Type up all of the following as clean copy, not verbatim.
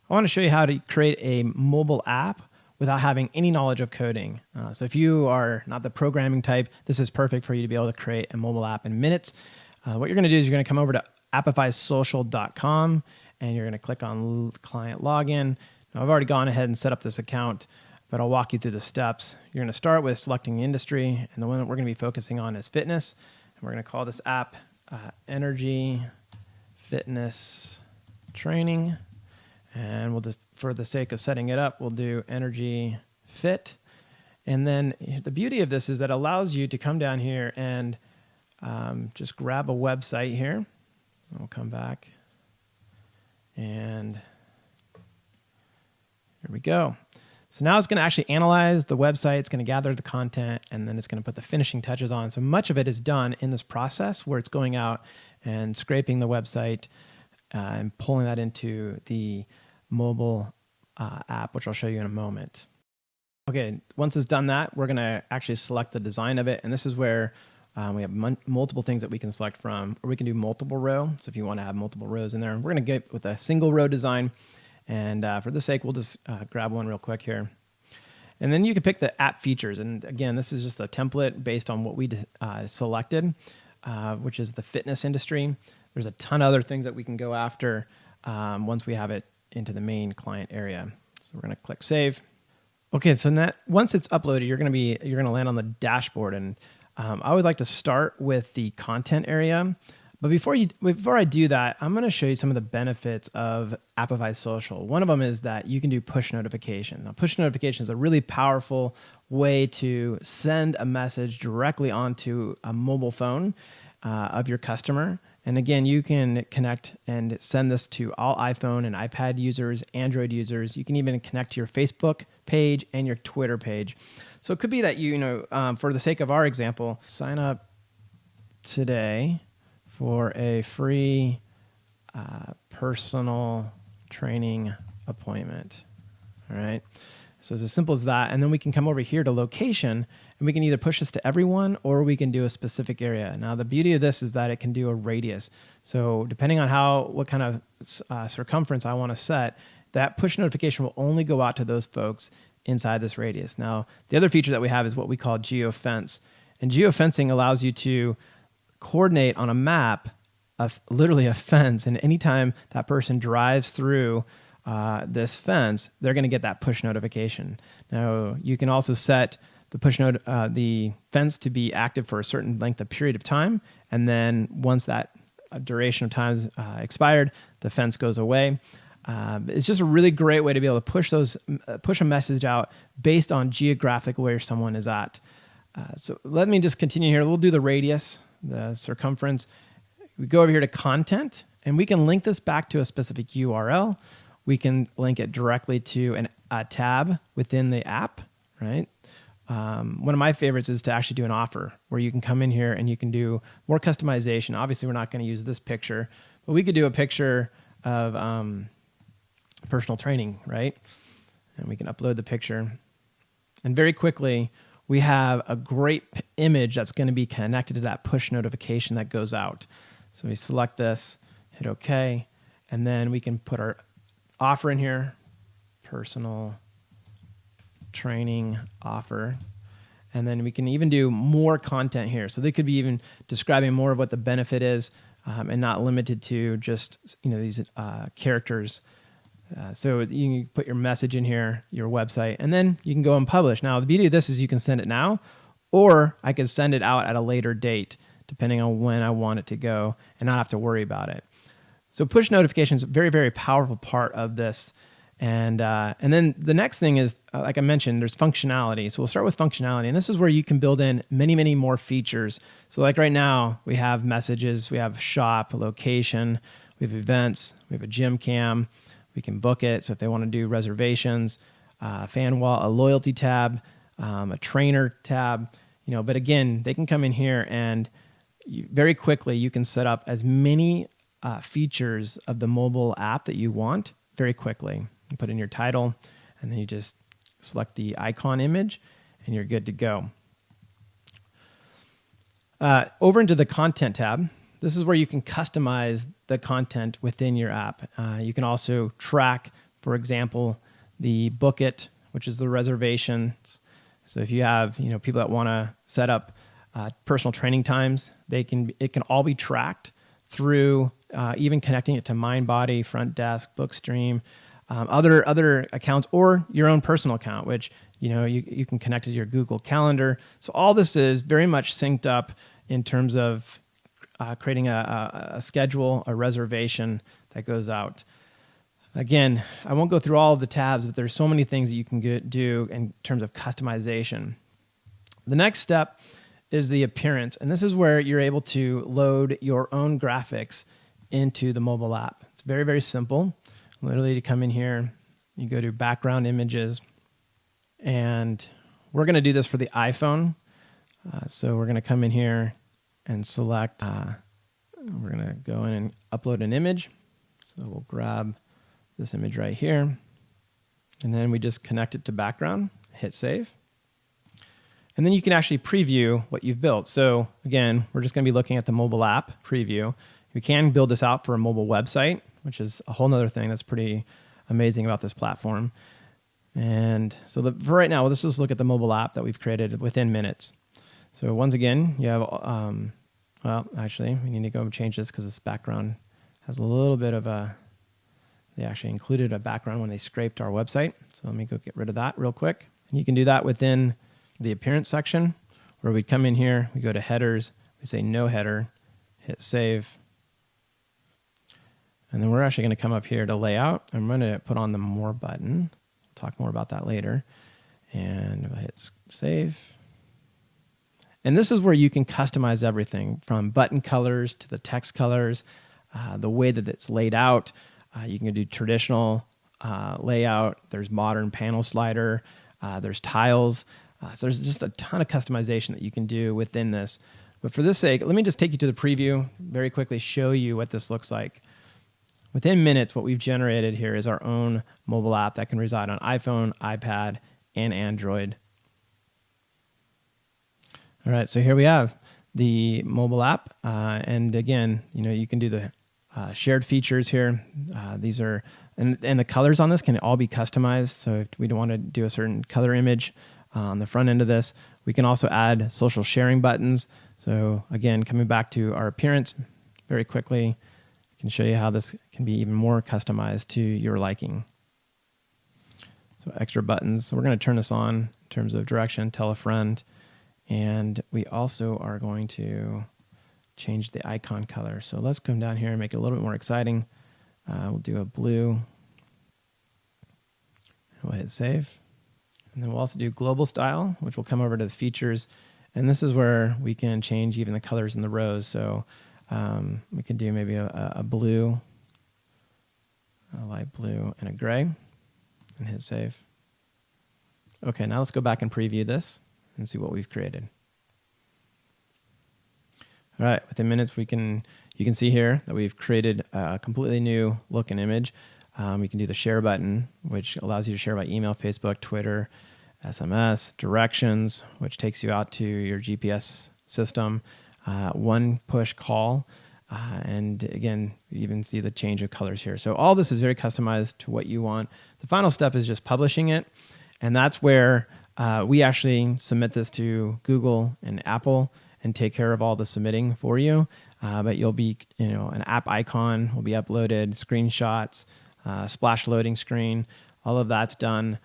I want to show you how to create a mobile app without having any knowledge of coding. So if you are not the programming type, this is perfect for you to be able to create a mobile app in minutes. What you're going to do is you're going to come over to appifysocial.com and you're going to click on client login. Now, I've already gone ahead and set up this account, but I'll walk you through the steps. You're going to start with selecting industry, and the one that we're going to be focusing on is fitness. And we're going to call this app Energy Fitness Training. And we'll just, for the sake of setting it up, we'll do Energy Fit. And then the beauty of this is that it allows you to come down here and just grab a website here. We'll come back. And here we go. So now it's going to actually analyze the website. It's going to gather the content, and then it's going to put the finishing touches on. So much of it is done in this process where it's going out and scraping the website and pulling that into the mobile app, which I'll show you in a moment. Okay, once it's done that, we're going to actually select the design of it. And this is where we have multiple things that we can select from, or we can do multiple row. So if you want to have multiple rows in there, we're going to get with a single row design. And for the sake, we'll just grab one real quick here. And then you can pick the app features. And again, this is just a template based on what we selected, which is the fitness industry. There's a ton of other things that we can go after once we have it into the main client area. So we're going to click save. Okay, so once it's uploaded, you're going to land on the dashboard. And I always like to start with the content area. But before I do that, I'm going to show you some of the benefits of Appify Social. One of them is that you can do push notification. Now, push notification is a really powerful way to send a message directly onto a mobile phone of your customer. And again, you can connect and send this to all iPhone and iPad users, Android users. You can even connect to your Facebook page and your Twitter page. So it could be that for the sake of our example, sign up today for a free personal training appointment. All right. So it's as simple as that. And then we can come over here to location, and we can either push this to everyone or we can do a specific area. Now, the beauty of this is that it can do a radius. So depending on what kind of circumference I want to set, that push notification will only go out to those folks inside this radius. Now, the other feature that we have is what we call geofence. And geofencing allows you to coordinate on a map of literally a fence. And anytime that person drives through this fence, they're going to get that push notification. Now, you can also set the the fence to be active for a certain length of period of time. And then once that duration of time is expired, the fence goes away. It's just a really great way to be able to push a message out based on geographic where someone is at. So let me just continue here. We'll do the radius, the circumference. We go over here to content, and we can link this back to a specific URL. We can link it directly to a tab within the app, right? One of my favorites is to actually do an offer where you can come in here and you can do more customization. Obviously, we're not going to use this picture, but we could do a picture of personal training, right? And we can upload the picture. And very quickly, we have a great image that's going to be connected to that push notification that goes out. So we select this, hit OK, and then we can put our offer in here, personal training offer. And then we can even do more content here. So they could be even describing more of what the benefit is and not limited to just these characters. So you can put your message in here, your website, and then you can go and publish. Now, the beauty of this is you can send it now, or I could send it out at a later date, depending on when I want it to go and not have to worry about it. So push notifications, a very, very powerful part of this. And then the next thing is, like I mentioned, there's functionality. So we'll start with functionality. And this is where you can build in many, many more features. So like right now, we have messages, we have shop, location, we have events, we have a gym cam. We can book it. So if they want to do reservations, fan wall, a loyalty tab, a trainer tab, but again, they can come in here and very quickly you can set up as many features of the mobile app that you want very quickly. You put in your title, and then you just select the icon image, and you're good to go. Over into the content tab, this is where you can customize the content within your app. You can also track for example, the Book It, which is the reservations. So if you have people that want to set up personal training times, it can all be tracked through even connecting it to Mindbody, Front Desk, Bookstream, other accounts, or your own personal account, which you can connect to your Google Calendar. So all this is very much synced up in terms of creating a schedule, a reservation that goes out. Again, I won't go through all of the tabs, but there's so many things that you can do in terms of customization. The next step is the appearance, and this is where you're able to load your own graphics into the mobile app. It's very, very simple. Literally, you come in here, you go to background images, and we're going to do this for the iPhone. So we're going to come in here and select, we're going to go in and upload an image. So we'll grab this image right here, and then we just connect it to background, hit save. And then you can actually preview what you've built. So again, we're just going to be looking at the mobile app preview. You can build this out for a mobile website, which is a whole nother thing that's pretty amazing about this platform. And so for right now, let's just look at the mobile app that we've created within minutes. So once again, you have, well, actually, we need to go and change this because this background has a little bit of they actually included a background when they scraped our website. So let me go get rid of that real quick. And you can do that within the appearance section, where we come in here, we go to headers, we say no header, hit save. And then we're actually going to come up here to layout. I'm going to put on the more button. We'll talk more about that later. And we'll hit save. And this is where you can customize everything from button colors to the text colors, the way that it's laid out. You can do traditional layout. There's modern panel slider. There's tiles. So there's just a ton of customization that you can do within this. But for this sake, let me just take you to the preview, very quickly show you what this looks like. Within minutes, what we've generated here is our own mobile app that can reside on iPhone, iPad, and Android. All right, so here we have the mobile app. And again, you can do the shared features here. These are, and the colors on this can all be customized. So if we don't want to do a certain color image on the front end of this, we can also add social sharing buttons. So again, coming back to our appearance very quickly, I can show you how this can be even more customized to your liking. So extra buttons. So we're going to turn this on in terms of direction, tell a friend, and we also are going to change the icon color. So let's come down here and make it a little bit more exciting. We'll do a blue. We'll hit save. And then we'll also do global style, which will come over to the features. And this is where we can change even the colors in the rows. So we can do maybe a blue, a light blue, and a gray, and hit save. Okay, now let's go back and preview this and see what we've created. All right, within minutes, you can see here that we've created a completely new look and image. We can do the share button, which allows you to share by email, Facebook, Twitter, SMS, directions, which takes you out to your GPS system, one push call, and again, you even see the change of colors here. So all this is very customized to what you want. The final step is just publishing it, and that's where we actually submit this to Google and Apple and take care of all the submitting for you. But you'll be, an app icon will be uploaded, screenshots, splash loading screen, all of that's done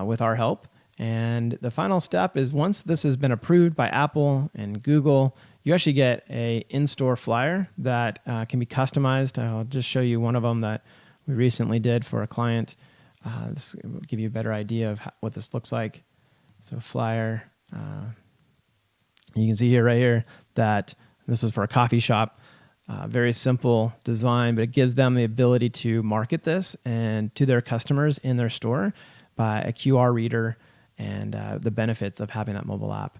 with our help. And the final step is once this has been approved by Apple and Google, you actually get a in-store flyer that can be customized. I'll just show you one of them that we recently did for a client. This will give you a better idea of what this looks like. So flyer, you can see here, right here, that this was for a coffee shop. Very simple design, but it gives them the ability to market this and to their customers in their store by a QR reader and the benefits of having that mobile app.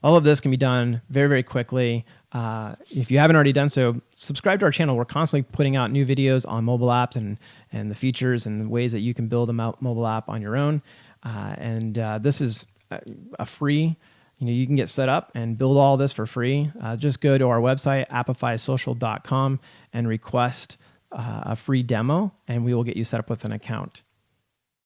All of this can be done very, very quickly. If you haven't already done so, subscribe to our channel. We're constantly putting out new videos on mobile apps and the features and the ways that you can build a mobile app on your own. This is a free, you can get set up and build all this for free. Just go to our website, appifysocial.com, and request a free demo, and we will get you set up with an account.